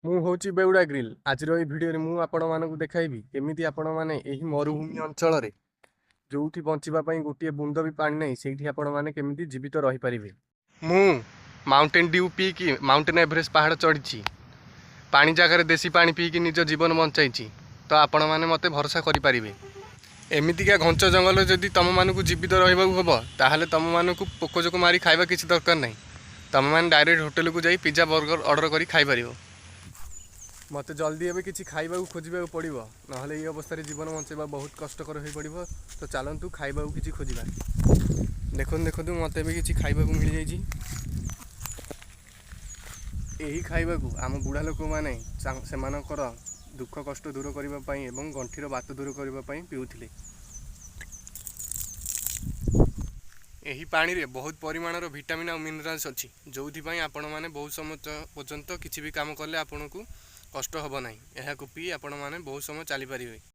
ମୁଁ ହଉଛି ବେଉଡ଼ା ଗ୍ରିଲ୍। ଆଜିର ଏଇ ଭିଡ଼ିଓରେ ମୁଁ ଆପଣମାନଙ୍କୁ ଦେଖାଇବି କେମିତି ଆପଣମାନେ ଏହି ମରୁଭୂମି ଅଞ୍ଚଳରେ ଯୋଉଠି ବଞ୍ଚିବା ପାଇଁ ଗୋଟିଏ ବୁନ୍ଦ ବି ପାଣି ନାହିଁ ସେଇଠି ଆପଣମାନେ କେମିତି ଜୀବିତ ରହିପାରିବେ। ମୁଁ ମାଉଣ୍ଟେନ୍ ଡିଉ ପିଇକି ମାଉଣ୍ଟେନ୍ ଏଭରେଷ୍ଟ ପାହାଡ଼ ଚଢ଼ିଛି। ପାଣି ଜାଗାରେ ଦେଶୀ ପାଣି ପିଇକି ନିଜ ଜୀବନ ବଞ୍ଚାଇଛି। ତ ଆପଣମାନେ ମୋତେ ଭରସା କରିପାରିବେ। ଏମିତିକା ଘଞ୍ଚ ଜଙ୍ଗଲରେ ଯଦି ତମମାନଙ୍କୁ ଜୀବିତ ରହିବାକୁ ହେବ ତାହେଲେ ତମମାନଙ୍କୁ ପୋକଜୋକ ମାରି ଖାଇବା କିଛି ଦରକାର ନାହିଁ। ତମମାନେ ଡାଇରେକ୍ଟ ହୋଟେଲକୁ ଯାଇ ପିଜା ବର୍ଗର ଅର୍ଡ଼ର କରି ଖାଇପାରିବ। ମୋତେ ଜଲ୍ଦି ଏବେ କିଛି ଖାଇବାକୁ ଖୋଜିବାକୁ ପଡ଼ିବ, ନହେଲେ ଏଇ ଅବସ୍ଥାରେ ଜୀବନ ବଞ୍ଚାଇବା ବହୁତ କଷ୍ଟକର ହୋଇପଡ଼ିବ। ତ ଚାଲନ୍ତୁ ଖାଇବାକୁ କିଛି ଖୋଜିବା। ଦେଖନ୍ତୁ ମୋତେ ଏବେ କିଛି ଖାଇବାକୁ ମିଳିଯାଇଛି। ଏହି ଖାଇବାକୁ ଆମ ବୁଢ଼ା ଲୋକମାନେ ସେମାନଙ୍କର ଦୁଃଖ କଷ୍ଟ ଦୂର କରିବା ପାଇଁ ଏବଂ ଗଣ୍ଠିର ବାତ ଦୂର କରିବା ପାଇଁ ପିଉଥିଲେ। ଏହି ପାଣିରେ ବହୁତ ପରିମାଣର ଭିଟାମିନ୍ ଆଉ ମିନେରାଲ୍ସ ଅଛି, ଯେଉଁଥିପାଇଁ ଆପଣମାନେ ବହୁତ ସମୟ ପର୍ଯ୍ୟନ୍ତ କିଛି ବି କାମ କଲେ ଆପଣଙ୍କୁ କଷ୍ଟ ହେବ ନାହିଁ। ଏହାକୁ ପିଇ ଆପଣମାନେ ବହୁତ ସମୟ ଚାଲିପାରିବେ।